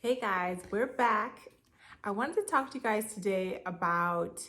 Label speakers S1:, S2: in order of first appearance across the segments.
S1: Hey guys, we're back. I wanted to talk to you guys today about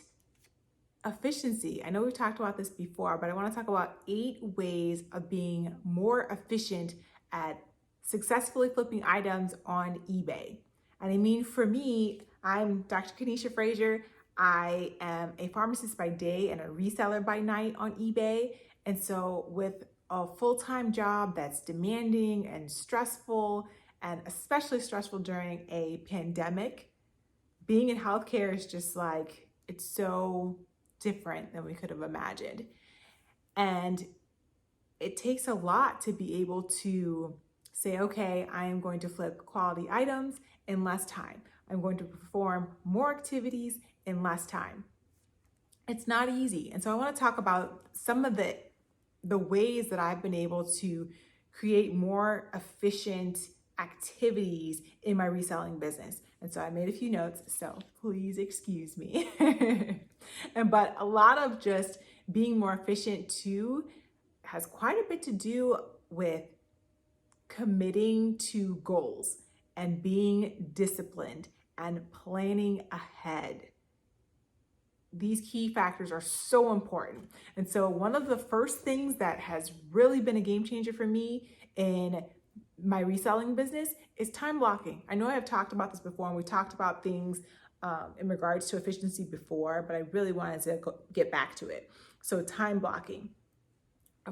S1: efficiency. I know we've talked about this before, but I want to talk about 8 ways of being more efficient at successfully flipping items on eBay. And I mean, for me, I'm Dr. Kanisha Frazier. I am a pharmacist by day and a reseller by night on eBay. And so, with a full time job that's demanding and stressful, and especially stressful during a pandemic, being in healthcare is just like, it's so different than we could have imagined. And it takes a lot to be able to say, okay, I am going to flip quality items in less time. I'm going to perform more activities in less time. It's not easy. And so I want to talk about some of the ways that I've been able to create more efficient activities in my reselling business. And so I made a few notes, so please excuse me. But a lot of just being more efficient too has quite a bit to do with committing to goals and being disciplined and planning ahead. These key factors are so important. And so one of the first things that has really been a game changer for me in my reselling business is time blocking. I know I have talked about this before, and we talked about things in regards to efficiency before, but I really wanted to get back to it. So time blocking.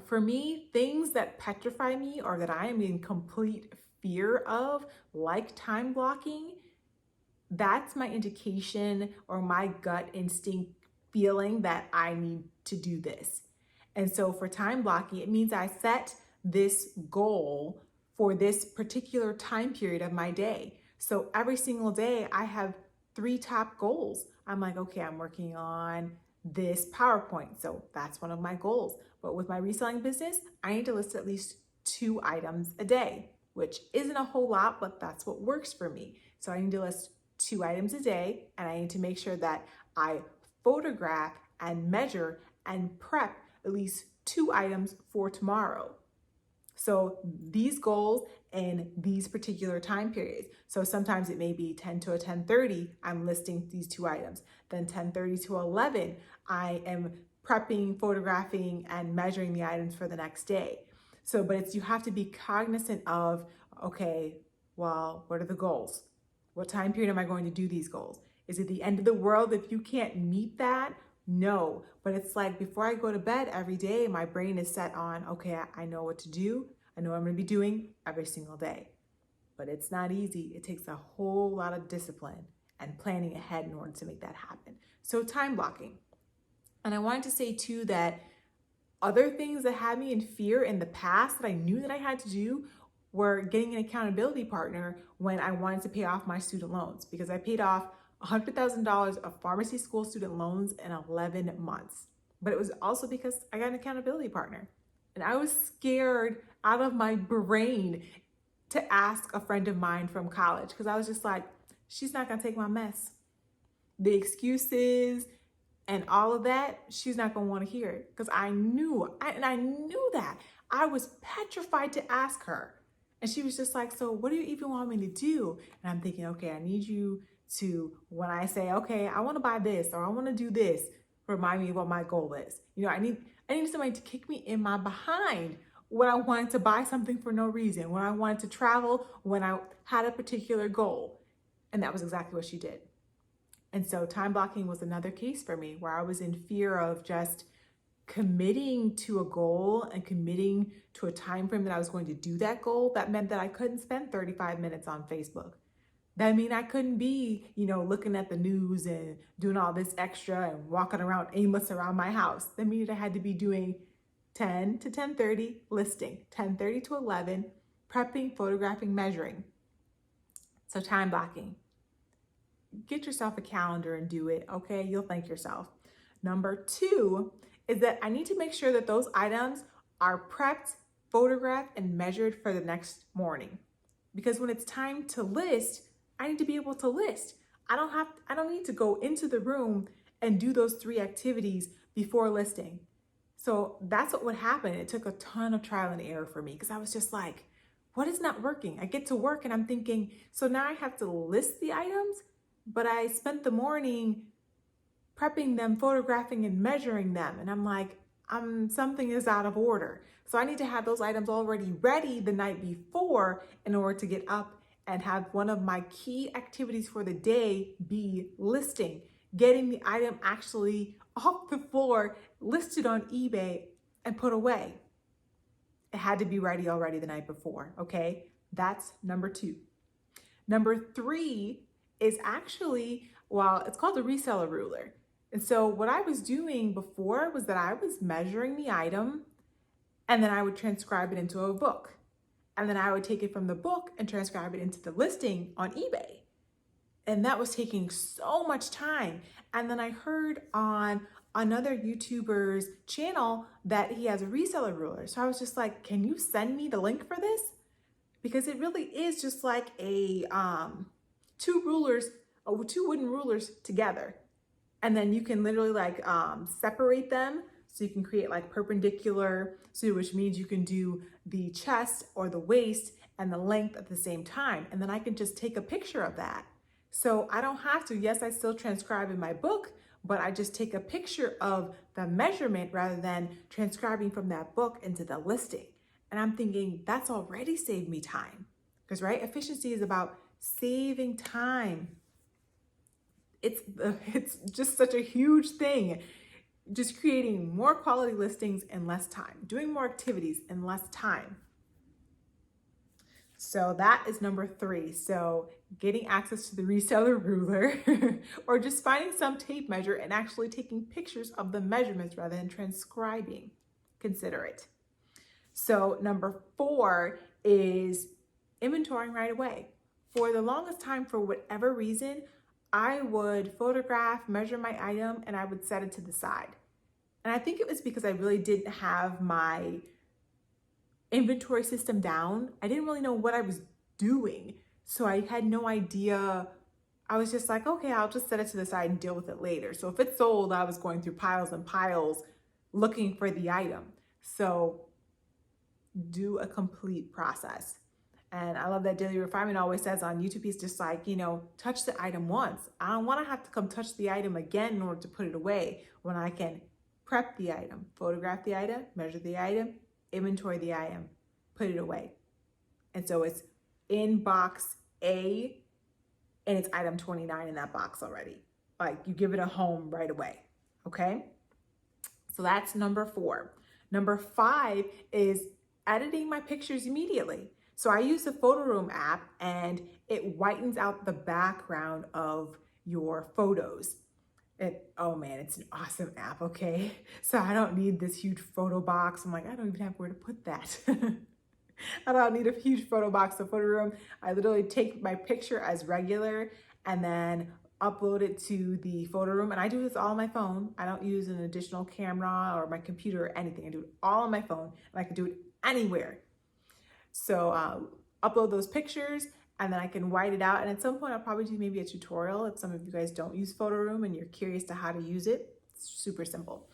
S1: For me, things that petrify me or that I am in complete fear of, like time blocking, that's my indication or my gut instinct feeling that I need to do this. And so for time blocking, it means I set this goal for this particular time period of my day. So every single day I have 3 top goals. I'm like, okay, I'm working on this PowerPoint. So that's one of my goals. But with my reselling business, I need to list at least 2 items a day, which isn't a whole lot, but that's what works for me. So I need to list 2 items a day, and I need to make sure that I photograph and measure and prep at least 2 items for tomorrow. So these goals in these particular time periods. So sometimes it may be 10 to 10:30, I'm listing these 2 items. Then 10:30 to 11, I am prepping, photographing, and measuring the items for the next day. So, but it's, you have to be cognizant of, okay, well, what are the goals? What time period am I going to do these goals? Is it the end of the world if you can't meet that? No, but it's like before I go to bed every day, my brain is set on, okay, I know what to do. I know what I'm going to be doing every single day. But it's not easy. It takes a whole lot of discipline and planning ahead in order to make that happen. So time blocking. And I wanted to say too that other things that had me in fear in the past that I knew that I had to do were getting an accountability partner when I wanted to pay off my student loans, because I paid off $100,000 of pharmacy school student loans in 11 months. But it was also because I got an accountability partner. And I was scared out of my brain to ask a friend of mine from college, because I was just like, she's not gonna take my mess. The excuses and all of that, she's not gonna wanna hear it, because I knew that. I was petrified to ask her. And she was just like, so what do you even want me to do? And I'm thinking, okay, I need you to, when I say, okay, I want to buy this or I want to do this, remind me of what my goal is. You know, I need somebody to kick me in my behind when I wanted to buy something for no reason, when I wanted to travel, when I had a particular goal. And that was exactly what she did. And so time blocking was another case for me where I was in fear of just committing to a goal and committing to a time frame that I was going to do that goal. That meant that I couldn't spend 35 minutes on Facebook. That mean I couldn't be, looking at the news and doing all this extra and walking around aimless around my house. That means I had to be doing 10 to 10:30 listing, 10:30 to 11 prepping, photographing, measuring. So time blocking. Get yourself a calendar and do it, okay? You'll thank yourself. Number 2 is that I need to make sure that those items are prepped, photographed, and measured for the next morning. Because when it's time to list, I need to be able to list. I don't need to go into the room and do those 3 activities before listing. So that's what would happen. It took a ton of trial and error for me, because I was just like, what is not working? I get to work and I'm thinking, so now I have to list the items, but I spent the morning prepping them, photographing and measuring them. And I'm like, something is out of order. So I need to have those items already ready the night before in order to get up and have one of my key activities for the day be listing, getting the item actually off the floor, listed on eBay and put away. It had to be ready already the night before, okay? That's number 2. Number 3 is actually, well, it's called a reseller ruler. And so what I was doing before was that I was measuring the item and then I would transcribe it into a book. And then I would take it from the book and transcribe it into the listing on eBay. And that was taking so much time. And then I heard on another YouTuber's channel that he has a reseller ruler. So I was just like, can you send me the link for this? Because it really is just like a two wooden rulers together. And then you can literally like separate them. So you can create like perpendicular, so which means you can do the chest or the waist and the length at the same time. And then I can just take a picture of that. So I don't have to, yes, I still transcribe in my book, but I just take a picture of the measurement rather than transcribing from that book into the listing. And I'm thinking that's already saved me time. Because right, efficiency is about saving time. It's just such a huge thing. Just creating more quality listings in less time, doing more activities in less time. So that is number 3. So getting access to the reseller ruler or just finding some tape measure and actually taking pictures of the measurements rather than transcribing. Consider it. So number 4 is inventorying right away. For the longest time, for whatever reason, I would photograph, measure my item, and I would set it to the side. And I think it was because I really didn't have my inventory system down. I didn't really know what I was doing. So I had no idea. I was just like, okay, I'll just set it to the side and deal with it later. So if it sold, I was going through piles and piles looking for the item. So do a complete process. And I love that Daily Refinement always says on YouTube, he's just like, touch the item once. I don't want to have to come touch the item again in order to put it away when I can prep the item, photograph the item, measure the item, inventory the item, put it away. And so it's in box A and it's item 29 in that box already. Like you give it a home right away, okay? So that's number 4. Number 5 is editing my pictures immediately. So I use the Photo Room app and it whitens out the background of your photos. Oh man, it's an awesome app, okay? So I don't need this huge photo box. I'm like, I don't even have where to put that. I don't need a huge photo box of Photo Room. I literally take my picture as regular and then upload it to the Photo Room. And I do this all on my phone. I don't use an additional camera or my computer or anything. I do it all on my phone and I can do it anywhere. So upload those pictures and then I can white it out. And at some point I'll probably do maybe a tutorial if some of you guys don't use Photo Room and you're curious to how to use it. It's super simple.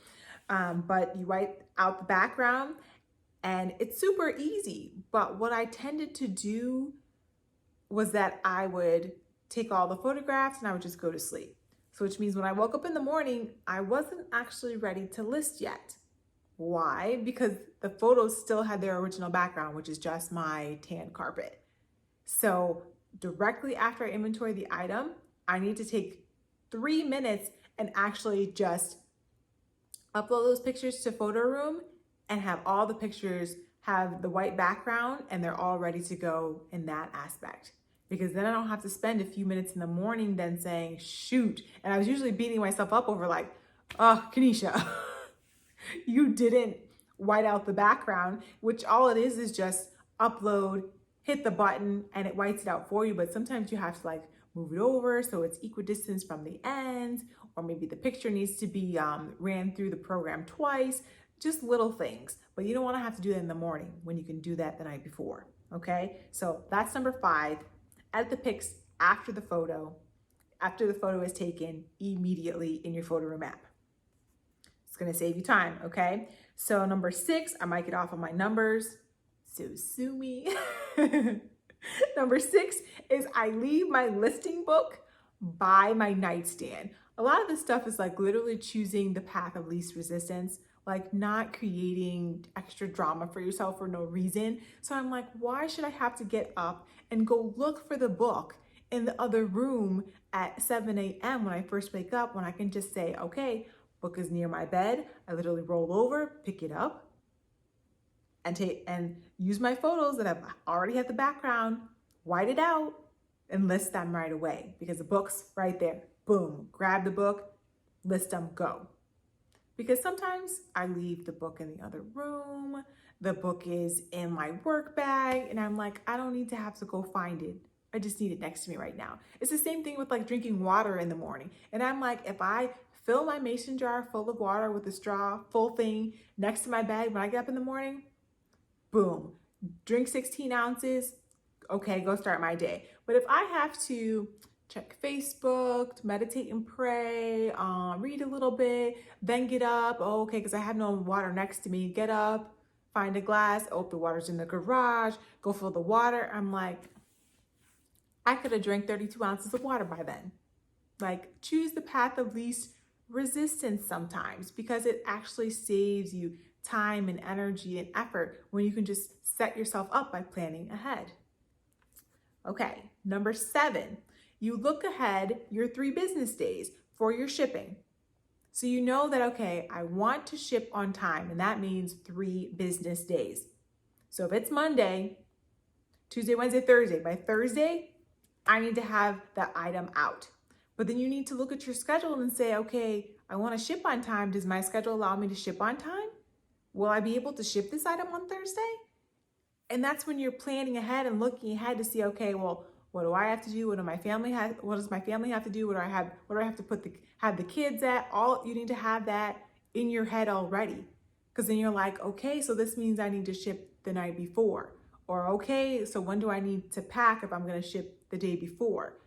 S1: But you white out the background and it's super easy. But what I tended to do was that I would take all the photographs and I would just go to sleep. So which means when I woke up in the morning, I wasn't actually ready to list yet. Why? Because the photos still had their original background, which is just my tan carpet. So directly after I inventory the item, I need to take 3 minutes and actually just upload those pictures to Photo Room and have all the pictures have the white background and they're all ready to go in that aspect. Because then I don't have to spend a few minutes in the morning then saying, shoot. And I was usually beating myself up over like, oh, Kanisha, you didn't white out the background, which all it is just upload, hit the button and it whites it out for you. But sometimes you have to like move it over so it's equidistant from the ends, or maybe the picture needs to be ran through the program twice, just little things. But you don't want to have to do that in the morning when you can do that the night before, okay? So that's number 5. Edit the pics after the photo is taken immediately in your Photo Room app. It's gonna save you time, okay? So number 6, I might get off on my numbers. So sue me. Number 6 is I leave my listing book by my nightstand. A lot of this stuff is like literally choosing the path of least resistance, like not creating extra drama for yourself for no reason. So I'm like, why should I have to get up and go look for the book in the other room at 7 a.m. when I first wake up, when I can just say, okay, book is near my bed. I literally roll over, pick it up, and use my photos that I've already had the background, white it out, and list them right away because the book's right there. Boom, grab the book, list them, go. Because sometimes I leave the book in the other room, the book is in my work bag, and I'm like, I don't need to have to go find it. I just need it next to me right now. It's the same thing with like drinking water in the morning. And I'm like, if I fill my mason jar full of water with a straw, full thing, next to my bed when I get up in the morning, boom, drink 16 ounces, okay, go start my day. But if I have to check Facebook, meditate and pray, read a little bit, then get up, oh, okay, because I have no water next to me, get up, find a glass, oh, the water's in the garage, go fill the water. I'm like, I could have drank 32 ounces of water by then. Like, choose the path of least resistance sometimes because it actually saves you time and energy and effort when you can just set yourself up by planning ahead. Okay, number 7, you look ahead your 3 business days for your shipping. So you know that, okay, I want to ship on time, and that means 3 business days. So if it's Monday, Tuesday, Wednesday, Thursday, by Thursday, I need to have that item out. But then you need to look at your schedule and say, okay, I want to ship on time. Does my schedule allow me to ship on time? Will I be able to ship this item on Thursday? And that's when you're planning ahead and looking ahead to see, okay, well, what do I have to do? What does my family have to do? What do I have to have the kids at? All you need to have that in your head already. Because then you're like, okay, so this means I need to ship the night before. Or okay, so when do I need to pack if I'm going to ship the day before?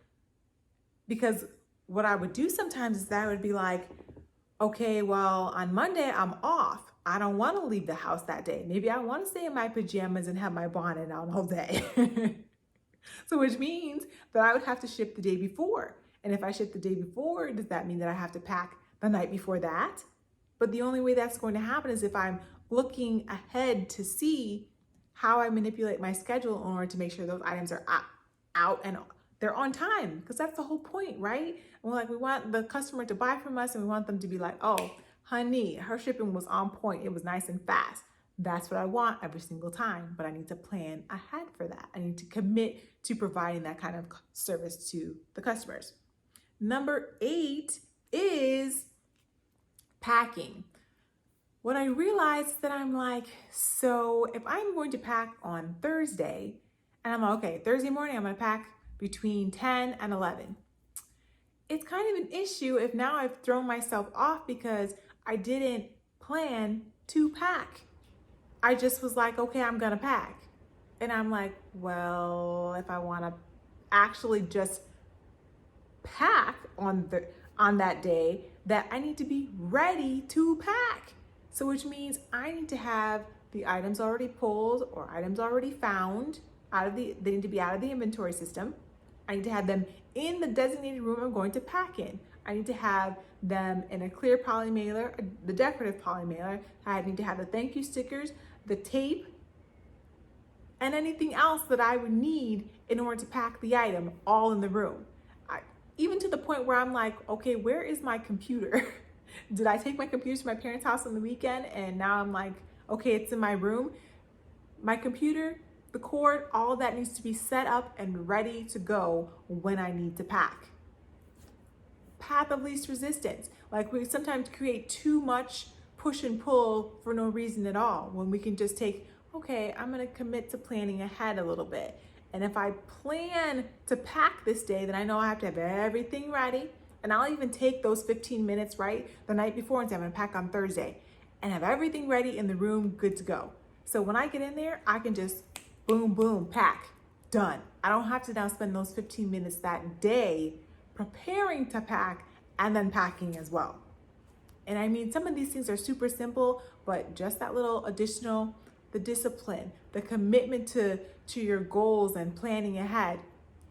S1: Because what I would do sometimes is that I would be like, okay, well, on Monday I'm off. I don't want to leave the house that day. Maybe I want to stay in my pajamas and have my bonnet on all day. So which means that I would have to ship the day before. And if I ship the day before, does that mean that I have to pack the night before that? But the only way that's going to happen is if I'm looking ahead to see how I manipulate my schedule in order to make sure those items are out and they're on time, because that's the whole point, right? And we want the customer to buy from us and we want them to be like, oh, honey, her shipping was on point. It was nice and fast. That's what I want every single time, but I need to plan ahead for that. I need to commit to providing that kind of service to the customers. Number 8 is packing. What I realized that I'm like, so if I'm going to pack on Thursday, and I'm like, okay, Thursday morning, I'm going to pack between 10 and 11. It's kind of an issue if now I've thrown myself off because I didn't plan to pack. I just was like, okay, I'm going to pack. And I'm like, well, if I want to actually just pack on that day, that I need to be ready to pack. So which means I need to have the items already pulled or items already found they need to be out of the inventory system. I need to have them in the designated room I'm going to pack in. I need to have them in a clear poly mailer, the decorative poly mailer. I need to have the thank you stickers, the tape, and anything else that I would need in order to pack the item all in the room. Even to the point where I'm like, okay, where is my computer? Did I take my computer to my parents' house on the weekend and now I'm like, okay, it's in my room? My computer, the cord, all that needs to be set up and ready to go when I need to pack. Path of least resistance. Like we sometimes create too much push and pull for no reason at all when we can just take, okay, I'm going to commit to planning ahead a little bit. And if I plan to pack this day, then I know I have to have everything ready. And I'll even take those 15 minutes, right, the night before and say I'm going to pack on Thursday and have everything ready in the room, good to go. So when I get in there, I can just boom, boom, pack, done. I don't have to now spend those 15 minutes that day preparing to pack and then packing as well. And I mean, some of these things are super simple, but just that little additional the discipline, the commitment to your goals and planning ahead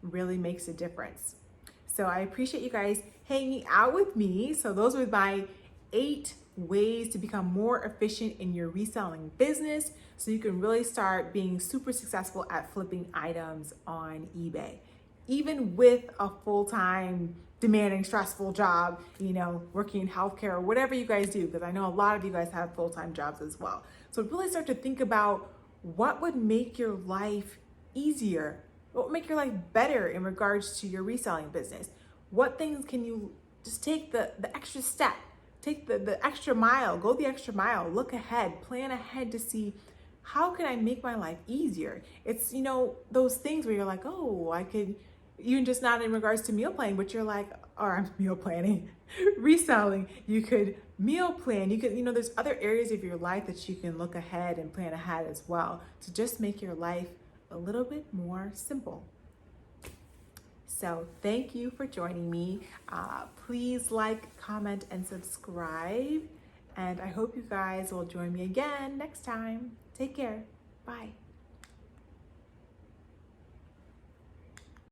S1: really makes a difference. So I appreciate you guys hanging out with me. So those were my 8 ways to become more efficient in your reselling business so you can really start being super successful at flipping items on eBay. Even with a full-time, demanding, stressful job, working in healthcare or whatever you guys do, because I know a lot of you guys have full-time jobs as well. So really start to think about what would make your life easier, what would make your life better in regards to your reselling business. What things can you just take the extra step, take the extra mile, go the extra mile, look ahead, plan ahead to see how can I make my life easier? It's, those things where you're like, oh, I could, even just not in regards to meal planning, but you're like, or I'm meal planning, reselling, you could meal plan, you could, there's other areas of your life that you can look ahead and plan ahead as well to just make your life a little bit more simple. So thank you for joining me. Please like, comment, and subscribe. And I hope you guys will join me again next time. Take care. Bye.